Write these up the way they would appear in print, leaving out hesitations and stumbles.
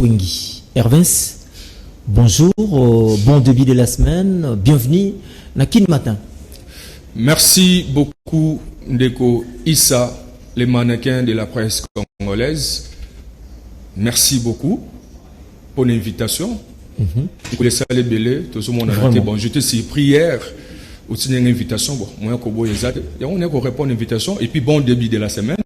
Fwengi. Hervins, bonjour, bon début de la semaine, bienvenue à Kin Matin. Merci beaucoup, Ndeko Issa, les mannequins de la presse congolaise. Merci beaucoup pour l'invitation. Pour les salles belé, tout le monde a été bon. Je te suis prière aussi une invitation. Bon, moi, on est répondre à l'invitation et puis bon début de la semaine.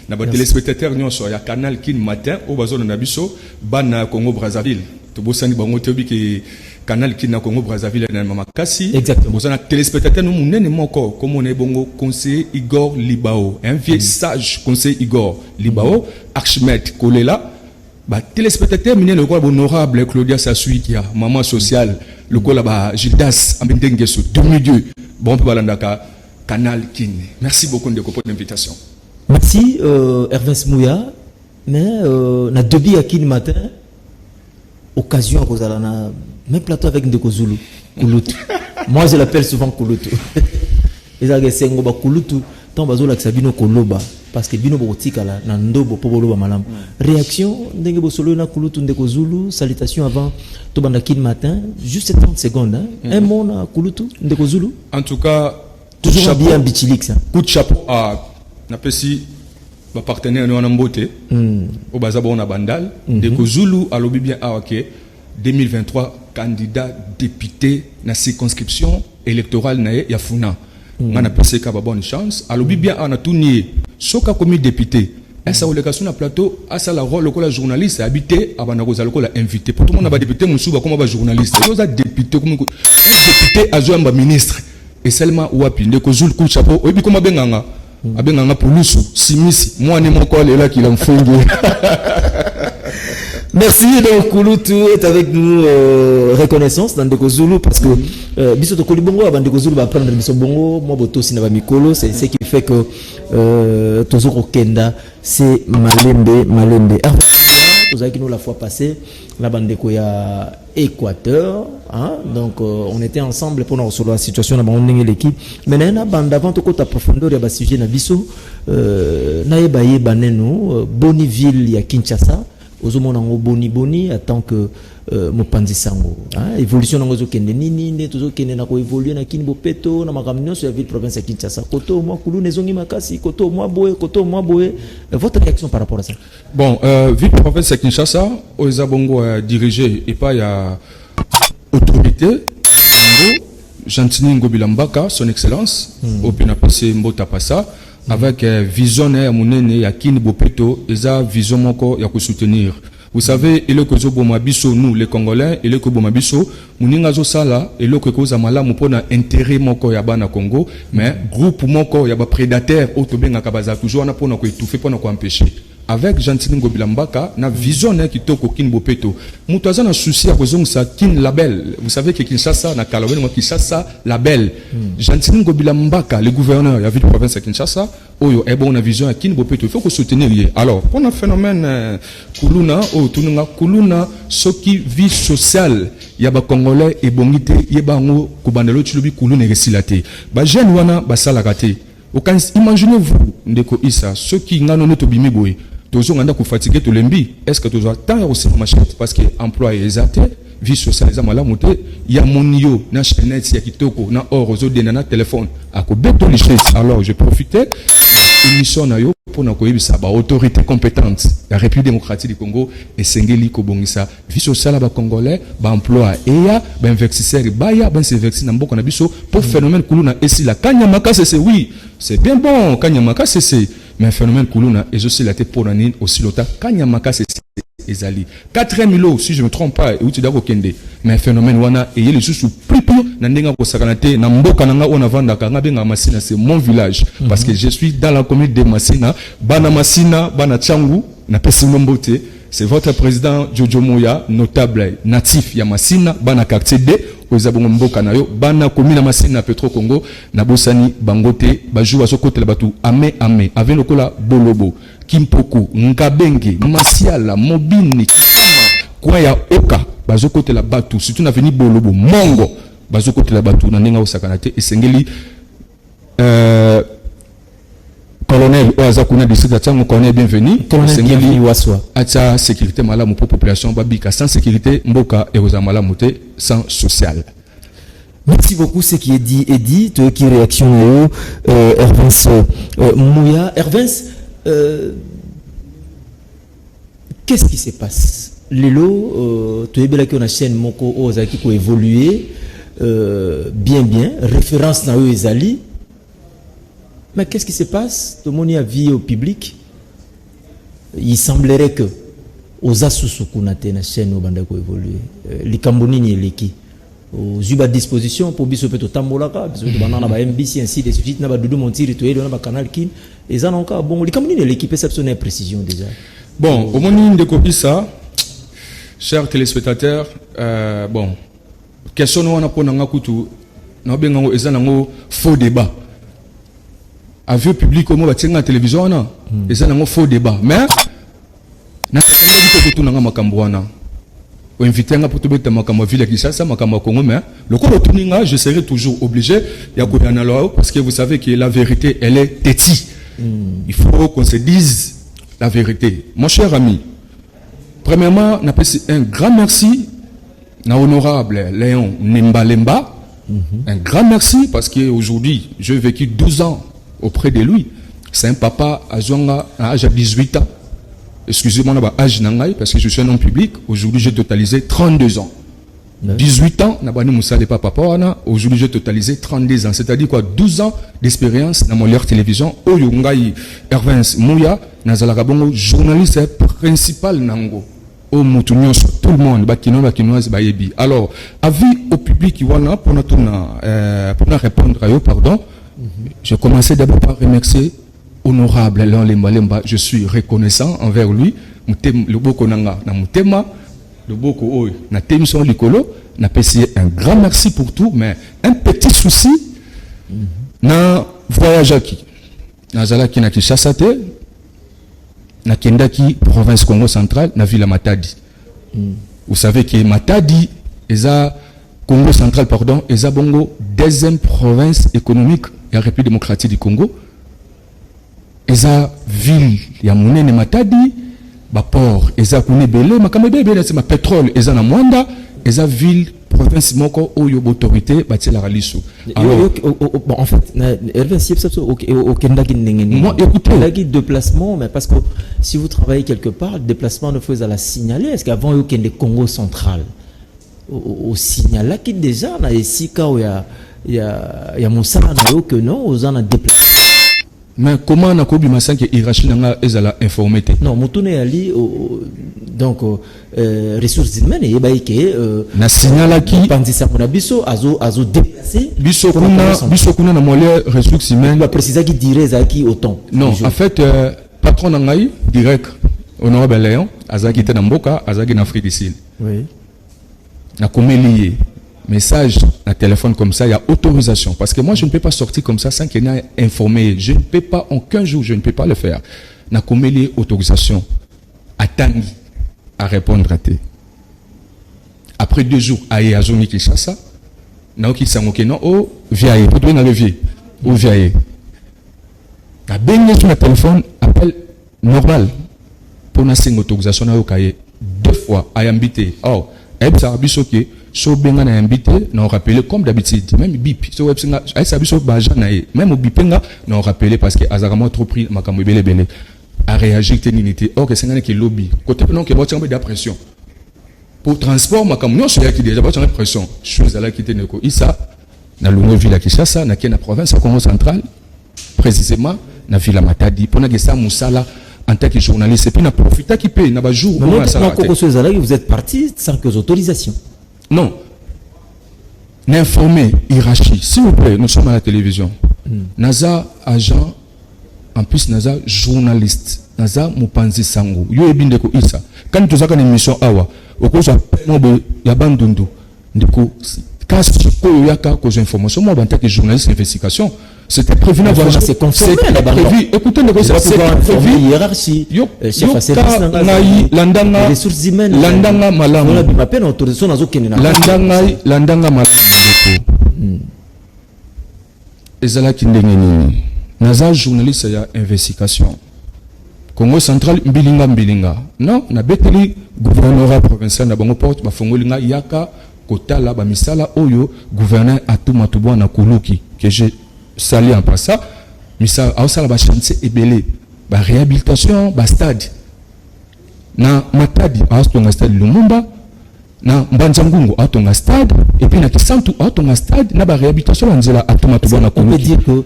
N'a pas téléspectateurs nous sur le canal Kin Matin au bazar de Nabiso, Bana Congo Brazzaville. Tout beau sang bango tebi que canal Kin Congo Brazzaville na Mamakasi. Exactement. Vous avez téléspectateurs nous n'en encore comme on est bongo conseiller Igor Libao, un vieux sage conseiller Igor Libao, Archimède Kolela. Bah, téléspectateur miné le roi honorable Claudia Sassui qui a maman sociale le roi là-bas Gildas Ambendengeso demi-dieu bon peu balandaka canal Kin. Merci beaucoup de pour l'invitation. Merci Hervins Mouya mais na debi à Kin Matin occasion que ça na même plateau avec Ndeko Zulu Kulutu. Moi je l'appelle souvent Kulutu. Les agents sengo ba Kulutu tant bazola que sabino koloba parce que bino botika la na ndobo po boloba malam. Réaction ndenge bo solo na Kulutu Ndeko Zulu, salutations avant to banda Kin Matin, juste 30 secondes hein. Un mot na Kulutu Ndeko Zulu. En tout cas toujours bien bichilix. Coup de chapeau à napesi ba partenaire nous en beauté au bazabo na bandal Ndeko Zulu alobi bien OK 2023 candidat député na circonscription électorale na Yafuna. On a pensé qu'il y a bonne chance. Alors, bien, on a tout nié. Soka comme député. Est-ce que l'élection na plateau, est-ce la rôle le journaliste habité à Banagoza le invité. Pour tout le monde a député Moussouba comme journaliste. Ils ont député comme député à Zoamba ministre. Et seulement Wapi Ndeko Zulu coup chapeau. Et puis comment benganga? Abenganga pour Lusu, Simisi. Moi ni mon col est là qui l'a fait. Merci, donc Kulutu est avec nous, reconnaissance dans Ndeko Zulu parce que biso to kolibongo avant Ndeko Zulu va prendre biso bongo moi boto sinaba mikolo c'est ce qui fait que tozoko kenda c'est malembe vous avez qui nous la fois passée la bande de ya Équateur hein donc on était ensemble pour nous sur la situation na bande l'équipe mais na bande avant to kota profondeur ya ba sujet na biso na yebaye baneno Bonniville ya Kinshasa Ozomonango boni attend que mopanzi sango évolution nango zokende nini tozokende na ko évoluer na Kini Bopeto na makamino sur la ville province ya Kinshasa koto moi kulu nezongi makasi koto moi boye votre réaction par rapport à ça. Bon ville province ya Kinshasa oza bongo dirigé et pas ya autorité nango Gentini Ngobilambaka son excellence au pina passé mbota passa avec vision ya munene ya Kini Bopeto eza vision moko ya ko soutenir. Vous savez il est que zo bomabiso nous les Congolais il est que bomabiso muninga zo sala il est que koza malamu pona intérêt moko ya bana Congo mais groupe moko ya ba prédateur otobenga kabaza toujours na pona ko étouffer pona ko empêcher. Avec Gentini Ngobilambaka na vision na kitoko Kini Bopeto mutu aza na souci ya kozongisa Kin label. Vous savez que Kinshasa na Kalabeni mo Kinshasa label Gentini Ngobilambaka le gouverneur ya ville province de Kinshasa oyo bon na vision ya Kini Bopeto il faut que soutenir lié. Alors pour un phénomène kuluna o tununga kuluna soki vie sociale ya ba congolais et bongité yebango kubandelo tulubi kuluna resilate ba jeune wana ba salakate. Imaginez-vous Ndeko Issa ceux qui ngano neto bimi boy tozo nganda ku fatiguer to lembi est-ce que tozo temps aussi machette parce que emploi exaté vie sociale za mala moté ya monio na chaînette ya kitoko na or ozo dena na téléphone ako beto lichette. Alors je profitais émission na yo pour na koyebisa ba autorité compétente la République démocratique du Congo et sengeli ko bongisa vie sociale ba congolais ba emploi eya ba investisseur baya ba s'investir na mboko na biso pour phénomène kuluna esi la kanyamaka c'est oui c'est bien bon kanyamaka c'est mais phénomène kuluna et aussi la tête pour nani aussi lota kanyamaka c'est ezali 4 milo si je me trompe pas et où tu dois kende mais phénomène wana et les sous plus pur na ndenga ko sakanate na mboka nanga ona vanda kanga benga Masina c'est mon village parce que je suis dans la commune de Masina bana Masina bana Tchangu na Pesilombote c'est votre président Jojo Moya notable natif ya Masina bana quartier D ozabongo mboka na yo bana commune Masina Petro Congo na bosani bangote bajou asokote la batu ame avec lokola bolobo Kimpoko Ngabenge Masiala Mobini Kisama kwa ya Oka bazokote la batu surtout na veni bolobo Mongo bazokote la batu na nenga osakanate esengeli colonel Oazakuna district Atango colonel bienvenu bienvenue waswa acha sécurité malamu pour population babika sans sécurité mboka eroza malamu te sans social. Merci beaucoup. Ce qui est dit, toi qui réaction Hervens Mouya. Hervens, qu'est-ce qui se passe? Lelo, tu es bel que la chaîne Moko Ozaki pour évoluer bien, référence na eux ezali. Mais qu'est-ce qui se passe? Tout le monde a vu au public. Il semblerait que aux asusu kunate na chaîne au banda ko évoluer. Likamboni ni eleki. Aux à disposition pour biso peut tambolaka biso to banana ba MBC ainsi de suite na ba Doudou Montiri to na ba Canal Kin et ça encore bon likamboni ni l'équipe exceptionnelle précision déjà. Bon, au moment de copier ça, chers téléspectateurs, bon, question nous on a pour nanga kutu na bengango ezanango faux débat. Avieux public comme va tenga télévision na ezanango faux débat. Mais na tanga kutu nanga makambo wana. Ou inviter un pour te mettre makambo ville qui ça makambo Congo mais le coup de je serai toujours obligé ya ko yanalo parce que vous savez que la vérité elle est têtie. Il faut qu'on se dise la vérité. Mon cher ami, premièrement, un grand merci à honorable Léon Nimbalemba. Un grand merci parce qu'aujourd'hui, j'ai vécu 12 ans auprès de lui. C'est un papa à l'âge de 18 ans. Excusez-moi, âge nangai parce que je suis un homme public. Aujourd'hui, j'ai totalisé 32 ans. 18 ans, aujourd'hui j'ai totalisé 32 ans, c'est-à-dire quoi 12 ans d'expérience dans mon télévision. Oyungai Hervens Mouya, Nazalaka Bongo, journaliste principal Nango. Au Moutounios, tout le monde, Bakinoise, Bayebi. Alors, avis au public qui voilà pour répondre à eux, pardon, j'ai commencé d'abord par remercier honorable Léon Lembalemba. Je suis reconnaissant envers lui. Le Bokonanga, na Mutema. Le beaucoup na témission likolo na payé un grand merci pour tout mais un petit souci na voyage qui na zala ki na Kinshasa te na kendaki province Congo central na ville Matadi. Vous savez que Matadi eza Congo central pardon eza bongo deuxième province économique ya République démocratique du Congo. Eza ville ya monene Matadi. Port eza kune belé makamebe belé c'est ma pétrole eza na mwanda eza ville province moko oyo autorité batela raliso. Alors bon en fait Hervé si c'est au kendaki ndengeni moi écoutez la guide déplacement mais parce que si vous travaillez quelque part le déplacement ne faut à la signaler est-ce qu'avant yo kende Congo central au signal qui déjà na esika où il y a mosala na yo que non aux en déplacement. Mais comment on a connu ma que Irachina ezala informé? Non, Moutoune Ali donc ressources humaines et que na signal qui pendant ça mon abisso azo déplacé biso kuna na molé ressources humaines va préciser qui dirait Zaki autant. Non, en fait patron nangai direct honorable Léon azaki te na mboka azaki na Afrique du Sud. Oui. Na komelié message à téléphone comme ça, il y a autorisation. Parce que moi, je ne peux pas sortir comme ça sans qu'il y ait informé. Je ne peux pas, en 15 jours, je ne peux pas le faire. Na komeli autorisation. Attendre à répondre à te. Après 2 jours, aïe, à zone qui chasse ça. Na oki sangoke non, oh, viaille. Pour toi, na levier. Oh, viaille. Na benye sur le téléphone, appel normal. Pour na sing autorisation, na okaye. 2 fois, aïe, ambité. Oh, aïe, ça a bisoké. So benga na invité na rappeler comme d'habitude même bip so websinga ay sabi so baja na même bipenga na rappeler parce que azarama trop pris makambo belé a réagir téninité or que sengana ki lobby côté non que botiambe de pression pour transport makambo non so ya ki déjà botiambe pression chose à la qui teneko isa na longo ville ki Kinshasa na ki na province Congo central précisément na ville Matadi pona que ça musala en tant que journaliste et puis na profita qui paye na ba jour où ça vous êtes parti sans que autorisations. Non. N'informer Irachi, s'il vous plaît, nous sommes à la télévision. Naza agent, en plus Naza journaliste. Naza Mupanzi Sango. Yo ebindeko isa. Quand tu as une émission awa, au cours de la bandundu, ndeko casse ko yaka cause information moi en tant que journaliste d'investigation. C'était prévu d'avoir c'est confirmé prévu. Écoutez c'est prévu hiérarchie chef à service landanga ressources humaines landanga malamu on a bien appelé autorisation nazo kenena landanga malamu ezala kindenge nini naza journaliste ya investigation Congo central mbilinga non na beteli gouvernorat provincial na bango porte ba fongolinga yaka kotala ba misala oyo gouverneur Atuma Tubwa na Kuluki que j'ai salué en passant misala ausala ba chantier ebele ba réhabilitation ba stade na Matadi atonga stade Lumumba na Mbanzangungu atonga stade et puis na Kisantu atonga stade na ba réhabilitation nzela Atuma Tubwa na Kuluki. On peut dire que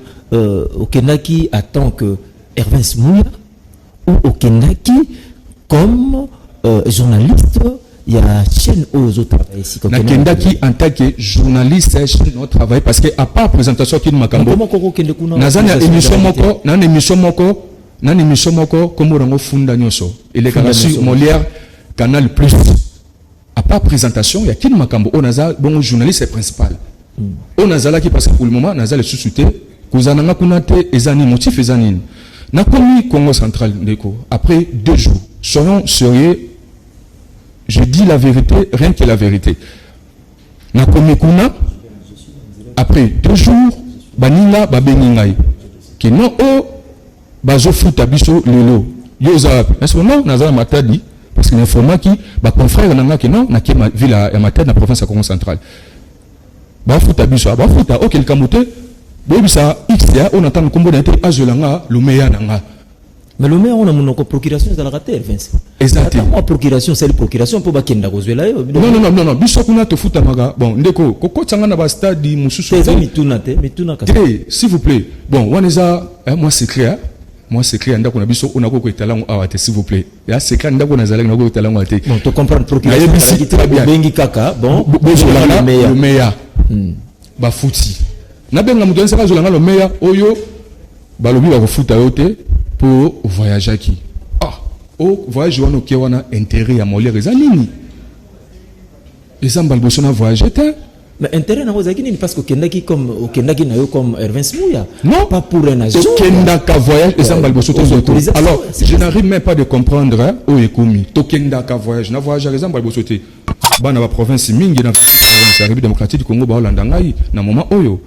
au Kenaki attend que Hervé Smouya ou au Kenaki comme journaliste, il y a chaîne aux autres travail ici. Na Kendaki en tant que journaliste chaîne au travail parce que à part présentation qui makambo. Comment koko kende kuna? Nazana émission moko comme rango funda nyoso. Il est kana sur Molière Canal Plus. À part présentation, il y a qui makambo on naza bon journaliste principal. On nazala qui parce que pour le moment nazala sous-souté kuzananga kunate ezani motif ezani. Na commis Congo central ndeko après 2 jours. Soyons sérieux. Je dis la vérité, rien que la vérité. Na commis kuna après 2 jours baninga babeningai. Ki non o bazo futa biso lelo. Yo za est-ce que non nazala Matadi parce que l'informa qui ba confrère nanga ki non na ki ville ya Matadi na province ya Congo central. Ba futa biso ba futa o quelqu'un moté. Bobisa XA on attend combo d'être azolanga lumeya nanga. Mais le maire on a mon procuration dans la rater Vince. Exactement. Procuration c'est la procuration pour ba kenda kozwela yo. Non biso kuna to futa maga. Bon ndeko koko tsanga na ba stade mususu. Mituna ka. S'il vous plaît. Bon waneza moi c'est clair ndako na biso on a ko etalango awate s'il vous plaît. Ya c'est clair ndako na zalanga ko etalango awate. Bon to comprendre procuration bengi kaka bon bozolanga lumeya. Ba futi. Na benga mutu nsaka zolanga lo meya oyo balobi ba kofuta yote pour voyager qui o voyage wana ke wana intérêt ya Molière eza nini ezamba liboso na voyager te mais intérêt na kozaki nini parce que kendaki comme au kendaki na yo comme Hervé Smouya non pas pour un agent kendaka voyage ezamba liboso te alors je n'arrive même pas de comprendre o ekomi to kendaka voyage na voyage ezamba liboso te bana ba province mingi na République démocratique du Congo ba Hollanda ngai na moment oyo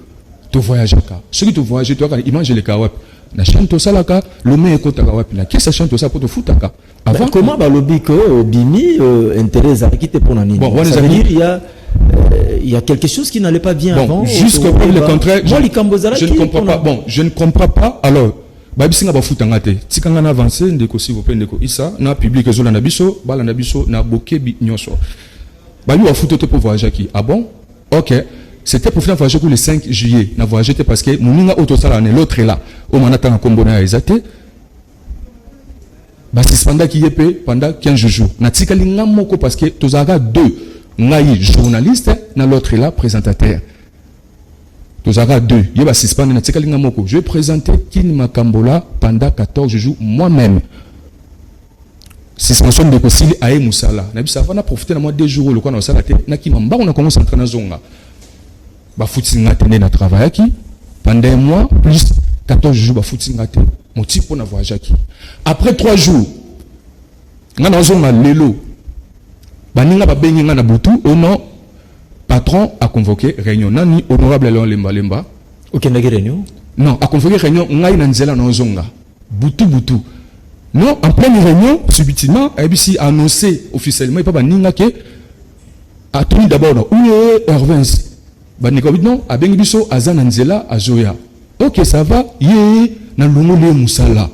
to voyager ka ce qui to voyager to ka image le ka wapi na chanto salaka le me ekotaka wapi na kesa chanto ça pour te futaka avant comment ba lobby que bimi intérêt za quitter pour nani bon ça veut dire il y a quelque chose qui n'allait pas bien bon, avant jusqu'au point le contraire je ne comprends pas bon je ne comprends pas alors ba bisinga ba futanga te tikanga na avancer ndeko s'il vous plaît ndeko isa na public ezola na biso bala na biso na bokebi nyoso ba lui a futote pour voyager qui ah bon OK. C'était pour faire voyager le 5 juillet. Na voyager parce que Mouninga Autosala l'autre est là. Au manata na kombona ezate. Ba suspenda qui est pendant 15 jours. Na tikalinga moko parce que tozaka 2 ngai journaliste na l'autre est là présentateur. Tozaka 2. Yeba suspenda na tikalinga moko. Je vais présenter Kin Makambola pendant 14 jours moi-même. Suspension de Kosili aye Musala. Na bisa va na profiter na moi 2 jours le quoi na sala te na kimamba on a commencé à entrer na zonga. Ba footing a tenu na travail qui pendant un mois plus 14 jours ba footing a tenu motif pour na voyage qui après 3 jours ngana zonga lelo baninga ba bengi ngana butu au non patron a convoqué réunion nani honorable Léon Lemba OK na réunion non a convoqué réunion ngai na nzela na zonga butu non en pleine réunion subitement ABC a annoncé officiellement pas baninga que a tenu d'abord où est Hervins non abengi biso azana nzela azoya OK ça va ye na longole musala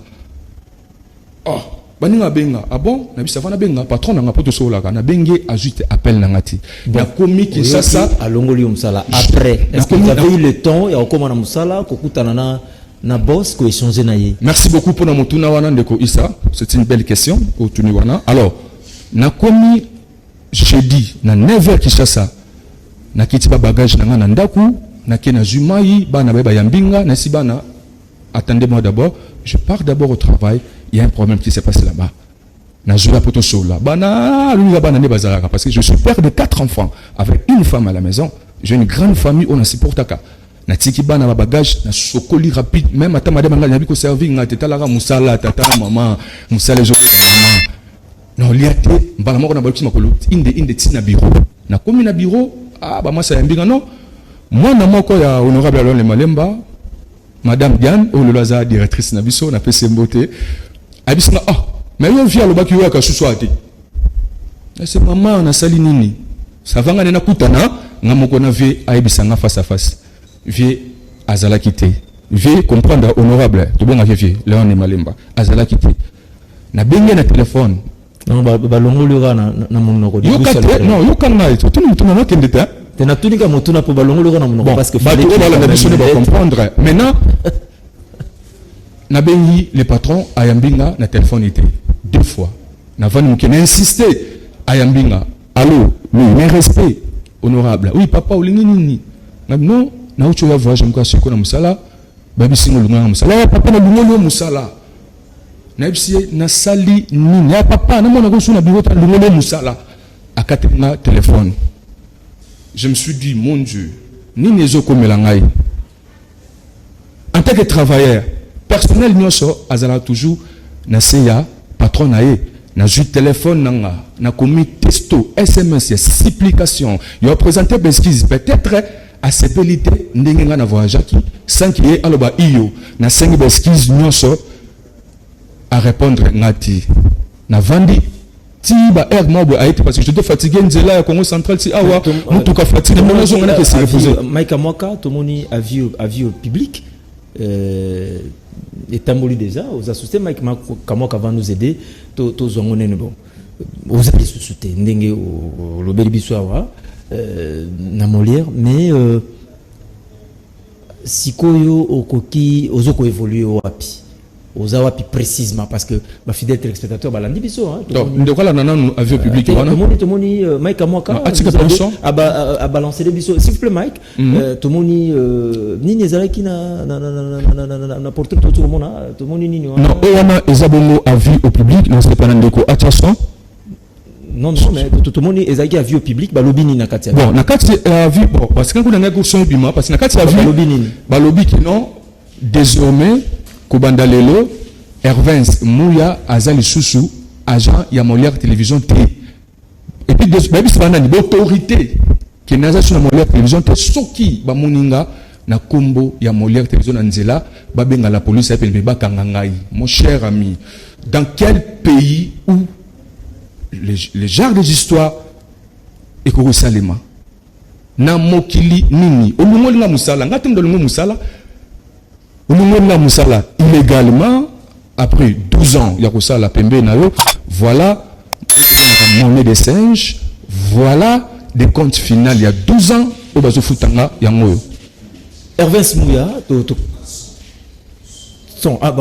baninga benga ah bon na bisa vana benga patron na poto sola na bengi ajute appel na ngati na komi Kinshasa a longole musala après est-ce que vous avez eu le temps ya okoma na musala kokutana na boss ko échanger na ye. Merci beaucoup pour na motuna wana ndeko Issa c'est une belle question ko tuni wana alors na komi jeudi na 9h Kinshasa na kiti ba bagage na ngana ndaku na kena zumai bana ba yambinga na sibana attendez-moi d'abord je pars d'abord au travail il y a un problème qui s'est passé là-bas na jola poto sola bana lui bana ne bazalaka parce que je suis père de 4 enfants avec une femme à la maison j'ai une grande famille on a supportaka na tiki bana ba bagage na sokoli rapide même ata madame ngana biko servir ngate talaka musala tata maman musala jo maman non liate mbala moko na balki makolo inde tina bureau na komi na bureau ah bah moi ça yambinga non moi na moko ya honorable Léon Lemba Madame Diane, oh le loza directrice Nabiso, on a fait ses beautés. Abisna, ah, mais on vient le baki waka sous soiti. C'est maman, on a sali nini. Ça va ngana kutana, ngamoko na vie aibisanga face à face. Vie azala kité. Vie comprendre honorable. Tout bon a vie, Léon et Malemba. Azala kité. Na bengue na téléphone. Non, balongo lura na mon noko. Non, yo kan na tout tout na kendeta. Tena tout nika motuna po balongo lura na mon noko parce que fallait comprendre. Maintenant na bengi le patron ayambinga na téléphone était 2 fois. Na vani mukena insister ayambinga. Allô, oui, mais respect honorable. Oui, papa olingi nini? Non, na ucho ya voyage mka siko na musala. Babi singo lunga musala. Papa na lungo musala. Na ibsi na sali nini? Ya papa na mona ko suna biwota lungo musala. Akatenga téléphone. Je me suis dit mon Dieu, nini ezoko melangai. En tant que travailleur, personnel nyonso azala toujours na seya patron na ye. Na ju téléphone nanga na commis testo SMS supplication yo présenté besquize peut-être à sepelité ndenga na voyage qui sans qu'il y ait aloba iyo na 5 besquize nyonso à répondre ngati na vandi ti ba air mobo a été parce que j'étais fatigué nzela ya Congo central si awa mutu ka fatigué mon maison na que se reposer Mike Amoka to moni avis au public et tamboli déjà aux associés Mike Kamoka va nous aider to zongonene bon aux amis société ndenge au lobeli biswawa na Molière mais sikoyo okoki ozoko évoluer wapi ozawapi précisément parce que ma fidèle téléspectateur balandi biso hein donc là nana avis public to moni Mike Amoka a balancer les biso s'il vous plaît Mike to moni nini ezalaki na portrait tout le monde to moni nini non wana ezabongo avis au public non c'est pas ndeko attention non mais tout le monde ezalaki avis au public balobi nini na kati bon na kati avis bon parce que quand on a go son bima parce que na kati avis balobi nini balobi qui non désormais Kobandalelo, Hervens Mouya, Azali Soussou, agent ya Molière Télévision T. Et puis, c'est l'autorité qui est sur la Molière Télévision T. Soki, Bamoninga, na Kombo, ya Molière Télévision Anzela, Babenga la police, mon cher ami, dans quel pays où les genres des histoires et Koro Salema, na Mokili Nini, au moment de la Moussala, ngatem de l'Ungo Moussala, Moussala illégalement après 12 ans il y a ça la pembe nayo voilà monnaie des singes voilà des comptes finaux il y a 12 ans au bazo futanga yango Hervès Mouya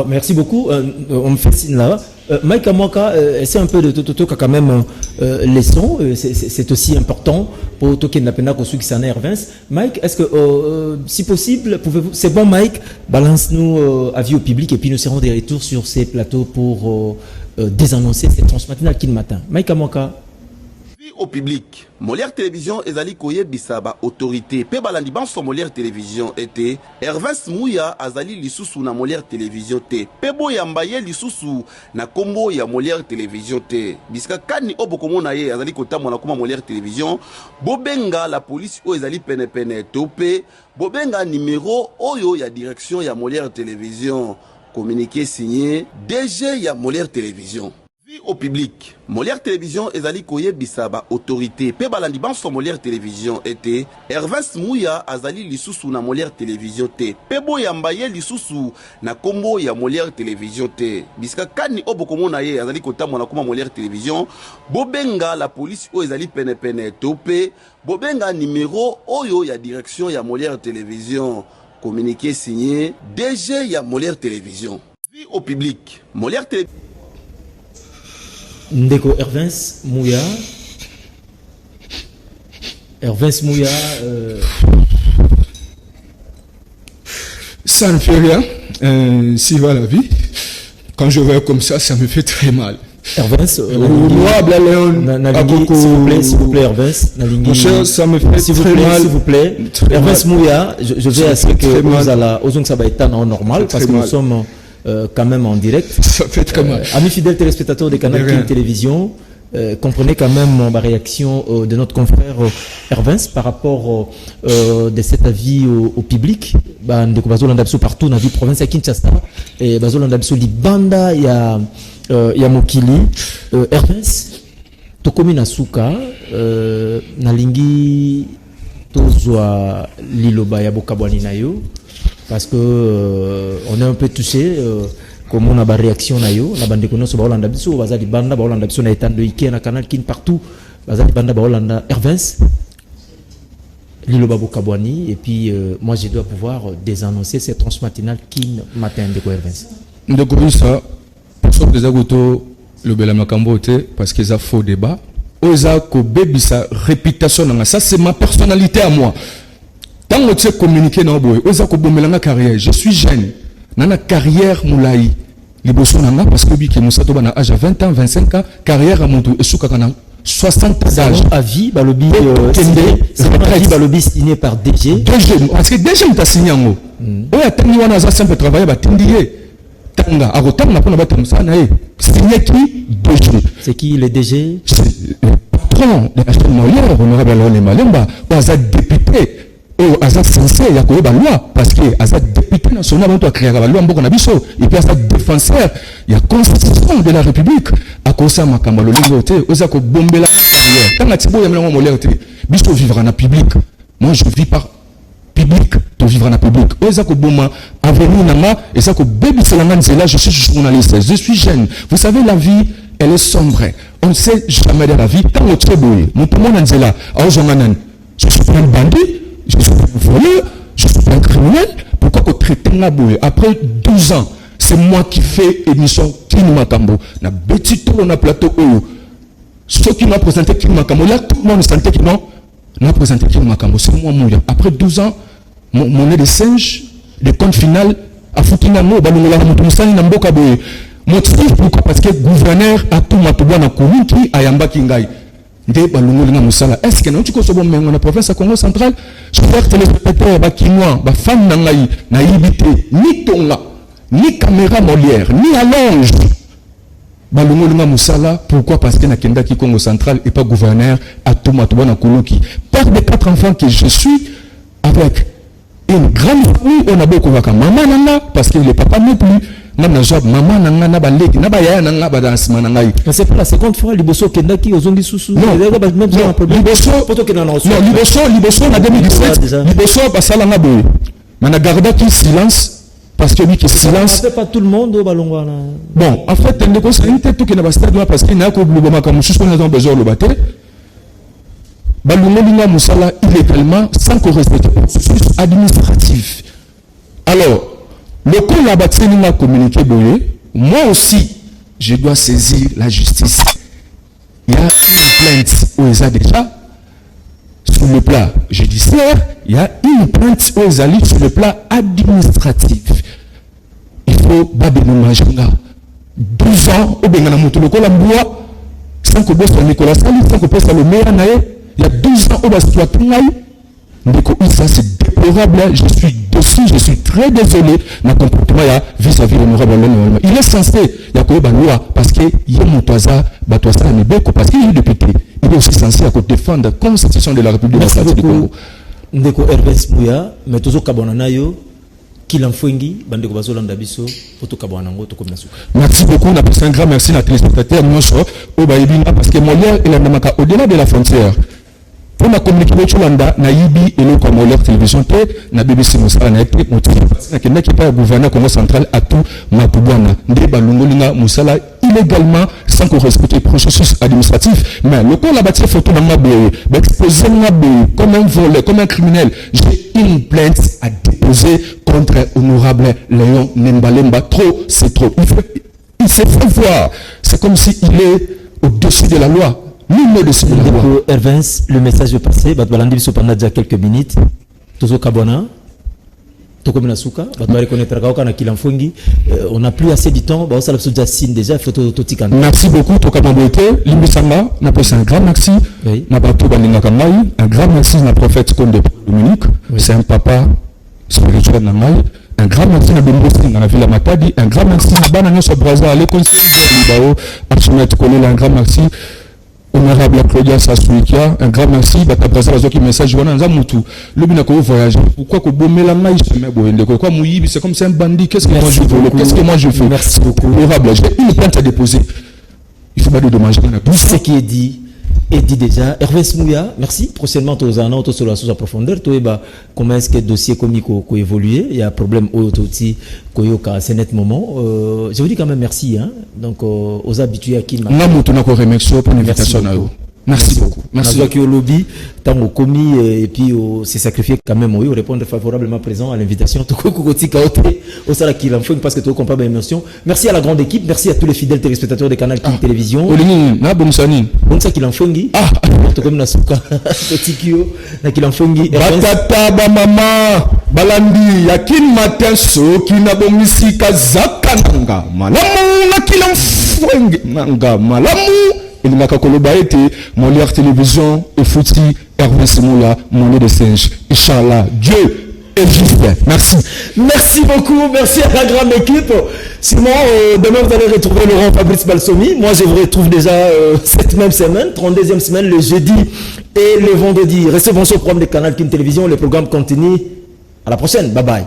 merci beaucoup on me fait signe là Mike Amoka c'est un peu de tout quand même les sons c'est aussi important pour token napenda ko qui s'en Hervès Mike est-ce que si possible pouvez-vous c'est bon Mike balance-nous avis au public et puis nous serons des retours sur ces plateaux pour désannoncer cette transmatinale qui le matin Mike Amoka au public Molière Télévision ezali koye bisaba autorité pe balandi banso Molière Télévision était Hervès Mouya azali lisusu na Molière Télévision te pe boyamba ye lisusu na kombo ya Molière Télévision te biska kani obokomona ye azali kotamona kuma Molière Télévision bobenga la police o ezali pene topé bobenga numéro oyo ya direction ya Molière Télévision communiqué signé DG ya Molière Télévision au public Molière Télévision ezali koye bisaba autorité pe balandi banso Molière Télévision était Hervès Mouya azali lisusu na Molière Télévision te pe boyamba ye lisusu na kombo ya Molière Télévision te biska kani obokomona ye azali kotamona kuma Molière Télévision bobenga la police o ezali pene topé bobenga numéro oyo ya direction ya Molière Télévision communiqué signé DG ya Molière Télévision au public Molière Télévision Ndeko Hervès Mouya ça ne fait rien si va la vie quand je vois comme ça me fait très mal Hervès s'il vous plaît Hervès mon cher ça me fait très mal s'il vous plaît Hervès Mouya je vais à ce que vous allez aux ça va être normal parce que nous sommes quand même en direct. Ça fait très mal. Amis fidèles téléspectateurs des canaux de télévision, comprenez quand même ma réaction de notre confrère Hervins par rapport de cet avis au public. Ndeko bazolanda biso partout dans la province ya Kinshasa et bazolanda biso libanda ya mokili. Hervins tokomi na suka nalingi tozwa liloba ya bokabwani na yo parce que on est un peu touché comme on a ba réaction na yo na bande kono so ba Holanda biso bazali banda ba Holanda biso na etando Ike na Canal Kin partout bazali banda ba Holanda. Hervins liloba bokabwani et puis moi je dois pouvoir désannoncer cette tranche matinale Kin matin de Hervins ndeko bisa pour des agoto le bela makambo te parce que ça faux débat oza ko bebisa réputation na ça c'est ma personnalité à moi tant que tu communiquer na boy oza ko bomelanga carrière je suis jeune nana carrière moulai liboso nanga parce que biki musato bana âge à 20 ans 25 ans carrière à montou et souka kana 60 ans d'âge à vie balobi signé par DG parce que DG m'a signé ngo oya tangi wana za simple travailler ba tindiye tanga akotanga na pona batamsa na signé qui DG c'est qui le DG patron de la Molière honorable Alain Malemba oza député aza censé ya koyeba loi parce que aza député national bantu a créé la loi mboka na biso et puis aza défenseur ya constitution de la République akosa makambo lolingo te oza ko bombela carrière tanga tibo ya mlango Molière te biso vivre na public moi je vis par public to vivre na public oza ko boma avenir nanga et ça ko baby selanga nzela je suis journaliste je suis jeune vous savez la vie elle est sombre on ne sait jamais de la vie tant au treboy mon tout monde nzela a ojonganan je suis un bandit je suis un voleur, je suis un criminel. Pourquoi qu'on traite un aboué? Après 12 ans, c'est moi qui fais émission Kin Makambo. Na betito on a plateau où ceux qui m'ont présenté Kin Makambo, là tout le monde sentait qu'ils n'ont présenté Kin Makambo. C'est moi mourir. Après 12 ans, mon nez de singe, le compte final, à Foutinamo, Balungola, Moutousani, Namboka Boye. Motif pourquoi? Parce que le gouverneur a tout matouba na Kourouki, Ayamba Kingai. Est-ce que nous sommes dans la province de Congo central? Je veux téléspectateurs, Bakinois, femmes nangaï, naïbité, ni tonga, ni caméra Molière, ni allonge. Balungolinga Moussala, pourquoi? Parce que Nakenda qui Congo central et pas gouverneur à Toumatoua na Koulouki. Père de 4 enfants que je suis avec une grande famille, on a beaucoup de maman nanga, parce que le papa n'est plus. Maman nanga na baleki na bayaya nanga badansima nangai. C'est pas la seconde fois liboso kendaki ozongi susu. Non, même un problème. Liboso poto ke na na. Non, liboso na 2017. Liboso basala nga boy. Mana garda qui silence parce que lui qui silence. C'est pas tout le monde au balongwa na. Bon, en fait tende ko c'est tout que na bastade parce que na ko bluba makamu susu na besoin le bater. Balungolinga musala illégalement sans qu'on respecte le processus administratif. Alors le coup là bâti n'a communiqué boye, moi aussi je dois saisir la justice. Il y a une plainte aux ESA déjà sur le plan judiciaire, il y a une plainte aux ESA sur le plan administratif. Il faut babeno majanga 12 ans au bengana motoloko la mboa sans que bosse Nicolas Sali sans que bosse le meilleur nae il y a 12 ans au bastua tungai. Ça c'est déplorable, je suis dessus, je suis très désolé dans comportement vis-à-vis de l'honorable. Il est censé, il y a quoi loi parce que il y a mon toisa, batoisa Nibeko parce qu'il est député. Il est aussi censé défendre la constitution de la République démocratique du Congo. Ndeko Hervins Mouya, mais tozo kabona yo Kilamfwengi, bandeko bazolanda biso, poto kabona ngo to komna suka. Merci beaucoup, on a passé un grand merci à téléspectateurs nyonso au bayibina parce que Molière il a namaka au-delà de la frontière. Pour la communication Landa, Naïbi et le Molière télévision T, na BBC Moussala na été motivé parce que n'a qui pas gouverneur Congo central à tout Matubwana, Ndeba Lungolinga Moussala illégalement sans qu'on respecte le processus administratif. Mais le coup la bâti photo dans ma boue, exposé ma boue comme un voleur, comme un criminel. J'ai une plainte à déposer contre honorable Léon Nembalemba. Trop, c'est trop. Il s'est fait voir. C'est comme s'il est au-dessus de la loi. Hervins, le message est passé. Batbalandi biso pendant déjà quelques minutes. Tozo Kabona, Tokomina Souka, Batba reconnaître Kaoka na Kilamfwengi. On n'a plus assez de temps. Bah ça déjà signe déjà. Il faut totikan. Merci beaucoup. Tokamamboete, Limbisanga, n'a pas un grand merci. N'a pas tout baninga kamai. Un grand merci na prophète Konde Dominique. C'est un papa spirituel na mai. Un grand merci à Bembosi dans la ville de Matadi. Un grand merci à Banana Sobraza, les conseillers de Libao, Archimètre Kolila. Un grand merci Honorable Claudia Sasuikia, un grand merci. Bata Brazza qui message wana nza mutu. Le bina ko voyager. Pourquoi ko bomela ngai chemin boende ko? Quoi mouyibi c'est comme c'est un bandit. Qu'est-ce que moi je veux? Qu'est-ce que moi je fais? Merci beaucoup. Honorable, j'ai une plainte à déposer. Il faut pas de dommages. Tout ce qui est dit déjà. Hervé Smouya, merci. Prochainement, tu as un sur la source à profondeur. Tu as comment est-ce que le dossier comique a évolué? Il y a un problème aussi à ce net moment. Je vous dis quand même merci. Hein? Donc, aux habitués à qui m'a. Merci pour l'invitation. Merci beaucoup. Merci. Merci au lobby, tant au commis et puis s'est sacrifié quand même oui, répondre favorablement présent à l'invitation. Parce que tu comprends bien l'émotion. Merci à la grande équipe, merci à tous les fidèles téléspectateurs des canaux King Télévision. Bonsa Kilanfongi. Ah, comme Nasuka, Tikio, Nakilanfongi. Batata ba mama balandi yakin matin so kina bomisi kazakananga. Malamu Nakilanfongi nanga malamu. Il n'a qu'à collaborer Molière Télévision et Fouti Hervé Simoula, mon nez de singe. Inch'Allah, Dieu est vivant. Merci. Merci beaucoup, merci à la grande équipe. Simon, demain vous allez retrouver Laurent Fabrice Balsomi. Moi je vous retrouve déjà cette même semaine, 32e semaine, le jeudi et le vendredi. Restez sur le programme de Canal King Télévision, le programme continue. À la prochaine, bye bye.